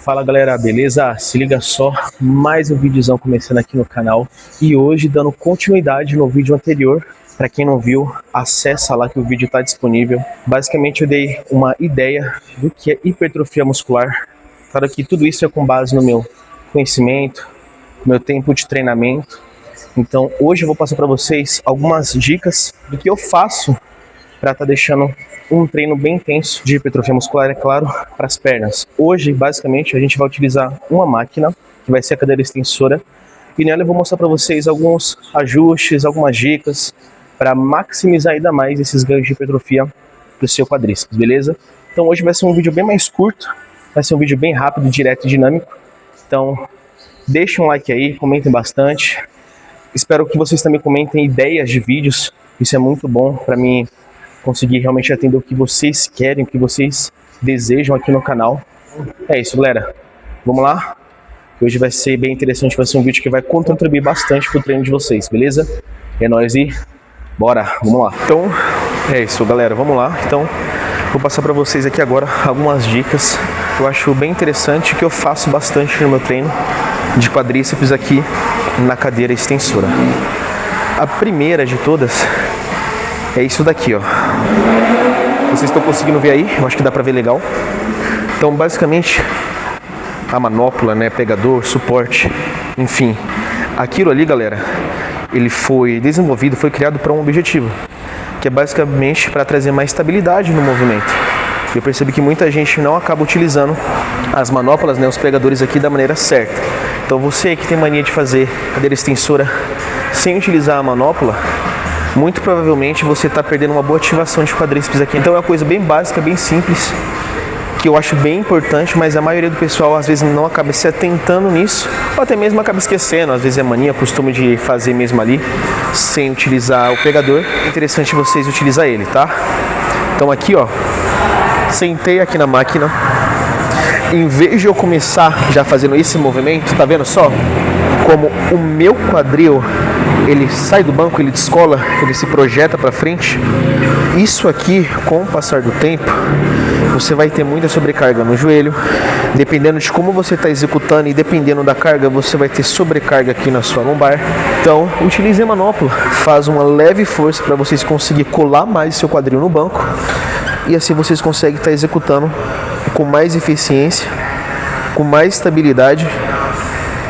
Fala galera, beleza? Se liga só, mais um videozão começando aqui no canal e hoje dando continuidade no vídeo anterior. Para quem não viu, acessa lá que o vídeo está disponível. Basicamente eu dei uma ideia do que é hipertrofia muscular. Claro que tudo isso é com base no meu conhecimento, meu tempo de treinamento. Então hoje eu vou passar para vocês algumas dicas do que eu faço para estar deixando um treino bem intenso de hipertrofia muscular, é claro, para as pernas. Hoje, basicamente, a gente vai utilizar uma máquina, que vai ser a cadeira extensora, e nela eu vou mostrar para vocês alguns ajustes, algumas dicas, para maximizar ainda mais esses ganhos de hipertrofia para o seu quadríceps, beleza? Então hoje vai ser um vídeo bem mais curto, vai ser um vídeo bem rápido, direto e dinâmico. Então, deixem um like aí, comentem bastante. Espero que vocês também comentem ideias de vídeos, isso é muito bom para mim conseguir realmente atender o que vocês querem, o que vocês desejam aqui no canal. É isso, galera. Vamos lá? Hoje vai ser bem interessante, vai ser um vídeo que vai contribuir bastante para o treino de vocês, beleza? É nóis e bora, vamos lá. Então, é isso, galera, vamos lá. Então, vou passar para vocês aqui agora algumas dicas que eu acho bem interessante, que eu faço bastante no meu treino de quadríceps aqui na cadeira extensora. A primeira de todas é isso daqui, ó. Vocês estão conseguindo ver aí? Eu acho que dá pra ver legal. Então, basicamente, a manopla, né, pegador, suporte, enfim. Aquilo ali, galera, ele foi desenvolvido, foi criado para um objetivo, que é basicamente para trazer mais estabilidade no movimento. Eu percebi que muita gente não acaba utilizando as manoplas, né, os pegadores aqui da maneira certa. Então, você que tem mania de fazer cadeira extensora sem utilizar a manopla, muito provavelmente você está perdendo uma boa ativação de quadríceps aqui. Então é uma coisa bem básica, bem simples, que eu acho bem importante, mas a maioria do pessoal às vezes não acaba se atentando nisso, ou até mesmo acaba esquecendo, às vezes é mania, costume de fazer mesmo ali, sem utilizar o pegador. É interessante vocês utilizar ele, tá? Então aqui, ó, sentei aqui na máquina, em vez de eu começar já fazendo esse movimento, tá vendo só? Como o meu quadril, ele sai do banco, ele descola, ele se projeta para frente. Isso aqui, com o passar do tempo, você vai ter muita sobrecarga no joelho. Dependendo de como você está executando e dependendo da carga, você vai ter sobrecarga aqui na sua lombar. Então, utilize a manopla. Faz uma leve força para vocês conseguir colar mais seu quadril no banco. E assim vocês conseguem estar executando com mais eficiência, com mais estabilidade,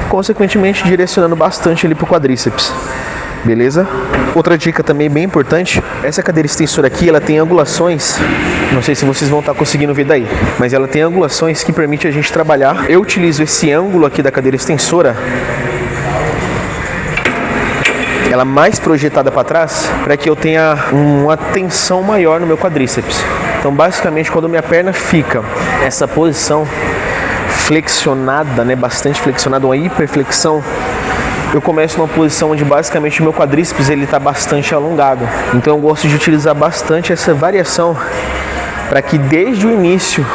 consequentemente direcionando bastante ali para o quadríceps. Beleza? Outra dica também bem importante, essa cadeira extensora aqui, ela tem angulações, não sei se vocês vão estar conseguindo ver daí, mas ela tem angulações que permite a gente trabalhar. Eu utilizo esse ângulo aqui da cadeira extensora, ela mais projetada para trás, para que eu tenha uma tensão maior no meu quadríceps. Então basicamente quando minha perna fica nessa posição flexionada, né, bastante flexionada, uma hiperflexão, eu começo numa posição onde basicamente o meu quadríceps ele está bastante alongado. Então eu gosto de utilizar bastante essa variação para que desde o início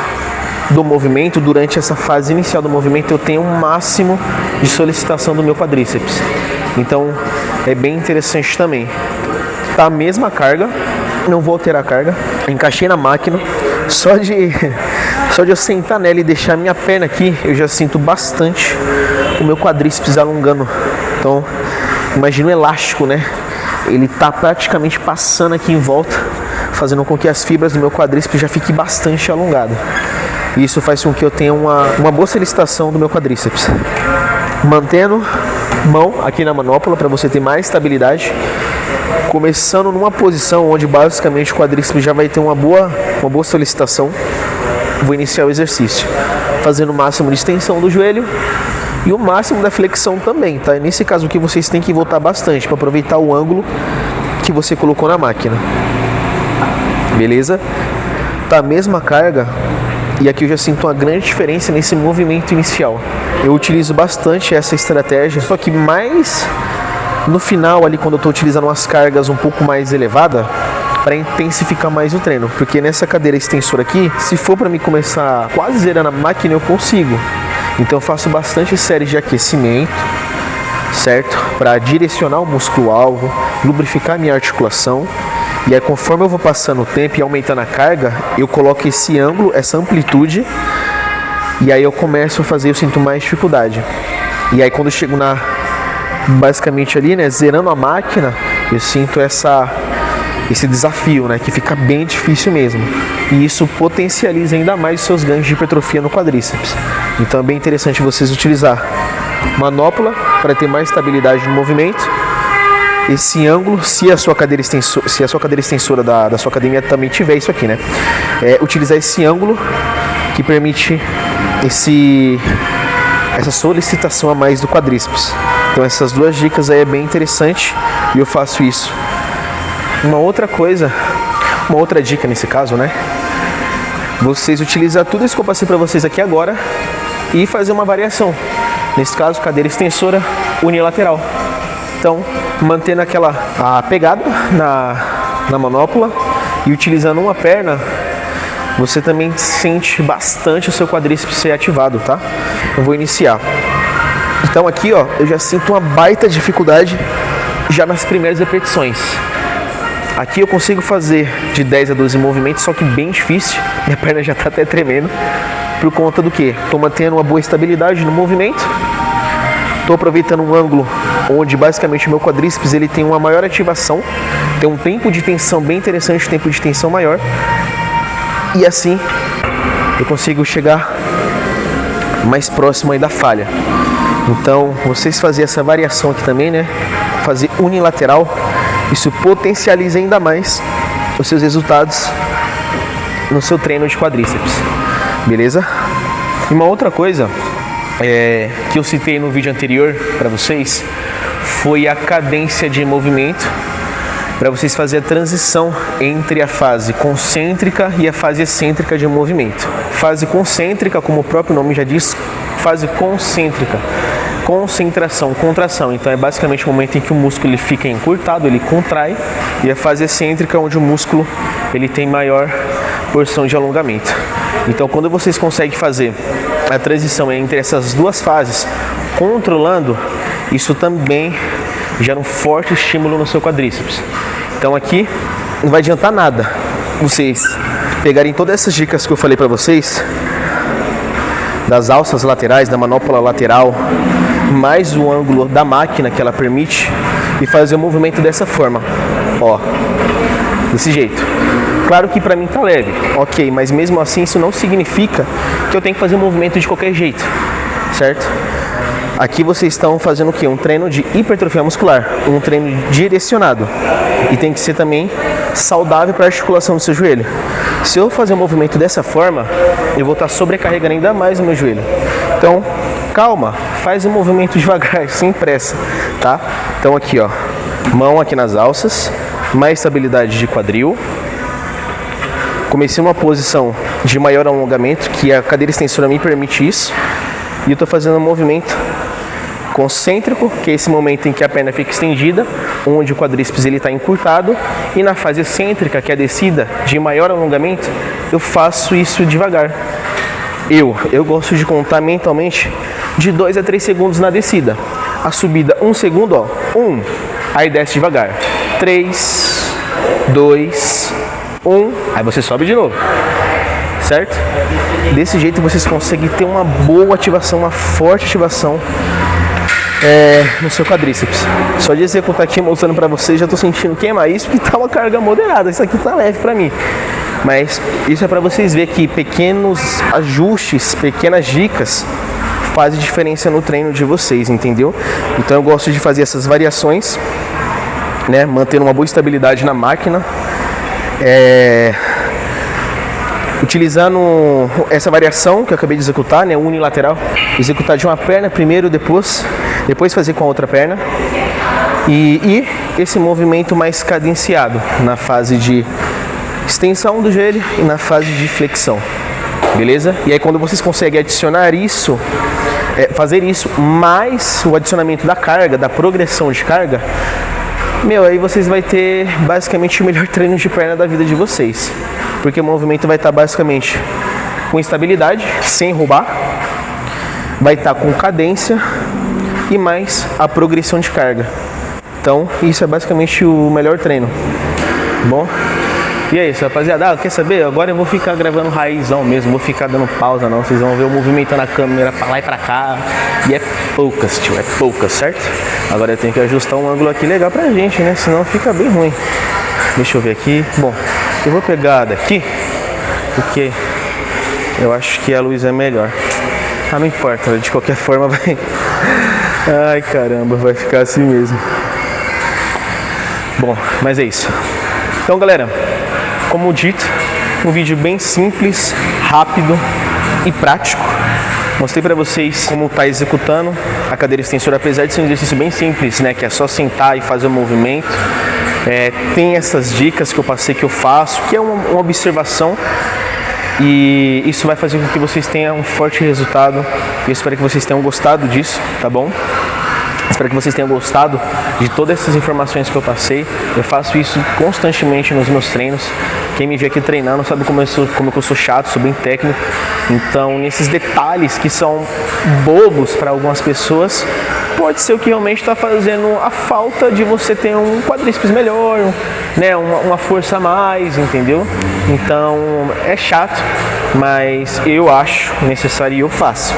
do movimento, durante essa fase inicial do movimento, eu tenha um máximo de solicitação do meu quadríceps. Então é bem interessante também. Tá a mesma carga, não vou alterar a carga, encaixei na máquina, só de eu sentar nela e deixar a minha perna aqui, eu já sinto bastante o meu quadríceps alongando. Então, imagina o elástico, né? Ele tá praticamente passando aqui em volta, fazendo com que as fibras do meu quadríceps já fiquem bastante alongadas. E isso faz com que eu tenha uma boa solicitação do meu quadríceps. Mantendo mão aqui na manopla para você ter mais estabilidade. Começando numa posição onde basicamente o quadríceps já vai ter uma boa solicitação. Vou iniciar o exercício fazendo o máximo de extensão do joelho e o máximo da flexão também, tá? Nesse caso aqui vocês têm que voltar bastante para aproveitar o ângulo que você colocou na máquina. Beleza? Tá a mesma carga e aqui eu já sinto uma grande diferença nesse movimento inicial. Eu utilizo bastante essa estratégia, só que mais no final ali, quando eu estou utilizando umas cargas um pouco mais elevadas, para intensificar mais o treino, porque nessa cadeira extensora aqui, se for para mim começar quase zerando a máquina, eu consigo. Então eu faço bastante séries de aquecimento, certo? Para direcionar o músculo-alvo, lubrificar a minha articulação. E aí conforme eu vou passando o tempo e aumentando a carga, eu coloco esse ângulo, essa amplitude E aí eu começo a fazer, eu sinto mais dificuldade. E aí quando eu chego basicamente ali, né, zerando a máquina, eu sinto esse desafio, né, que fica bem difícil mesmo. E isso potencializa ainda mais os seus ganhos de hipertrofia no quadríceps. Então é bem interessante vocês utilizar manopla para ter mais estabilidade no movimento. Esse ângulo, se a sua cadeira extensora da sua academia também tiver isso aqui, né, utilizar esse ângulo que permite essa solicitação a mais do quadríceps. Então essas duas dicas aí é bem interessante e eu faço isso. Uma outra dica nesse caso, né? Vocês utilizar tudo isso que eu passei para vocês aqui agora e fazer uma variação. Nesse caso, cadeira extensora unilateral. Então, mantendo a pegada na manopla e utilizando uma perna, você também sente bastante o seu quadríceps ser ativado, tá? Eu vou iniciar. Então aqui, ó, eu já sinto uma baita dificuldade já nas primeiras repetições. Aqui eu consigo fazer de 10 a 12 movimentos, só que bem difícil. Minha perna já tá até tremendo. Por conta do quê? Tô mantendo uma boa estabilidade no movimento. Tô aproveitando um ângulo onde basicamente o meu quadríceps ele tem uma maior ativação. Tem um tempo de tensão bem interessante, um tempo de tensão maior. E assim eu consigo chegar mais próximo aí da falha. Então, vocês fazerem essa variação aqui também, né? Fazer unilateral, isso potencializa ainda mais os seus resultados no seu treino de quadríceps, beleza? E uma outra coisa que eu citei no vídeo anterior para vocês foi a cadência de movimento, para vocês fazerem a transição entre a fase concêntrica e a fase excêntrica de movimento. Fase concêntrica, como o próprio nome já diz, fase concêntrica, concentração, contração. Então é basicamente o momento em que o músculo ele fica encurtado, ele contrai, e a fase excêntrica onde o músculo ele tem maior porção de alongamento. Então quando vocês conseguem fazer a transição entre essas duas fases, controlando, isso também gera um forte estímulo no seu quadríceps. Então aqui não vai adiantar nada vocês pegarem todas essas dicas que eu falei para vocês, das alças laterais, da manopla lateral, mais o ângulo da máquina que ela permite, e fazer o movimento dessa forma, ó, desse jeito. Claro que pra mim tá leve, ok, mas mesmo assim isso não significa que eu tenho que fazer o movimento de qualquer jeito, certo? Aqui vocês estão fazendo o quê? Um treino de hipertrofia muscular, um treino direcionado, e tem que ser também saudável para a articulação do seu joelho. Se eu fazer um movimento dessa forma, eu vou estar sobrecarregando ainda mais o meu joelho. Então, calma, faz o movimento devagar, sem pressa, tá? Então aqui, ó, mão aqui nas alças, mais estabilidade de quadril. Comecei numa posição de maior alongamento, que a cadeira extensora me permite isso. E eu estou fazendo um movimento concêntrico, que é esse momento em que a perna fica estendida, onde o quadríceps ele está encurtado, e na fase excêntrica, que é a descida de maior alongamento, eu faço isso devagar. Eu gosto de contar mentalmente de 2 a 3 segundos na descida. A subida 1 segundo, ó, 1, aí desce devagar, 3, 2, 1, aí você sobe de novo, certo? Desse jeito vocês conseguem ter uma boa ativação, uma forte ativação no seu quadríceps. Só de executar aqui mostrando pra vocês, já tô sentindo queimar isso, porque tá uma carga moderada. Isso aqui tá leve pra mim, mas isso é pra vocês verem que pequenos ajustes, pequenas dicas fazem diferença no treino de vocês, entendeu? Então eu gosto de fazer essas variações, né, mantendo uma boa estabilidade na máquina, utilizando essa variação que eu acabei de executar, né, unilateral, executar de uma perna primeiro, depois fazer com a outra perna, e esse movimento mais cadenciado na fase de extensão do joelho e na fase de flexão, beleza? E aí quando vocês conseguem adicionar isso, fazer isso mais o adicionamento da carga, da progressão de carga, aí vocês vão ter basicamente o melhor treino de perna da vida de vocês, porque o movimento vai estar basicamente com estabilidade, sem roubar, vai estar com cadência e mais a progressão de carga. Então isso é basicamente o melhor treino, bom? E é isso, rapaziada. Quer saber? Agora eu vou ficar gravando raizão mesmo, vou ficar dando pausa não. Vocês vão ver eu movimentando a câmera pra lá e pra cá. E é poucas, tio, é poucas, certo? Agora eu tenho que ajustar um ângulo aqui legal pra gente, né? Senão fica bem ruim. Deixa eu ver aqui. Bom, eu vou pegar daqui, porque eu acho que a luz é melhor. Ah, não importa, de qualquer forma vai... Ai, caramba, vai ficar assim mesmo. Bom, mas é isso. Então, galera, como dito, um vídeo bem simples, rápido e prático. Mostrei pra vocês como tá executando a cadeira extensora, apesar de ser um exercício bem simples, né? Que é só sentar e fazer o movimento. Tem essas dicas que eu passei que eu faço, que é uma observação. E isso vai fazer com que vocês tenham um forte resultado. Eu espero que vocês tenham gostado disso, tá bom? Espero que vocês tenham gostado de todas essas informações que eu passei. Eu faço isso constantemente nos meus treinos. Quem me vê aqui treinando sabe como eu sou chato, sou bem técnico. Então, nesses detalhes que são bobos para algumas pessoas, pode ser o que realmente está fazendo a falta de você ter um quadríceps melhor, né, uma força a mais, entendeu? Então, é chato, mas eu acho necessário e eu faço.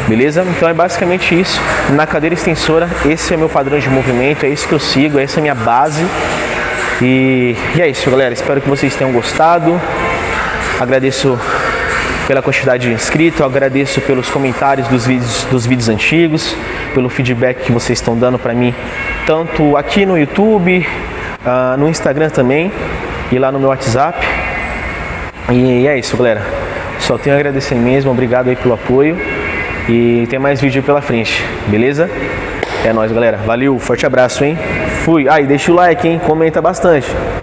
Beleza? Então é basicamente isso. Na cadeira extensora, esse é meu padrão de movimento, é isso que eu sigo, essa é a minha base. E é isso, galera. Espero que vocês tenham gostado. Agradeço pela quantidade de inscritos, agradeço pelos comentários dos vídeos antigos, pelo feedback que vocês estão dando para mim, tanto aqui no YouTube, no Instagram também e lá no meu WhatsApp. E é isso, galera. Só tenho a agradecer mesmo. Obrigado aí pelo apoio. E tem mais vídeo pela frente, beleza? É nóis, galera. Valeu, forte abraço, hein? Fui. E deixa o like, hein? Comenta bastante.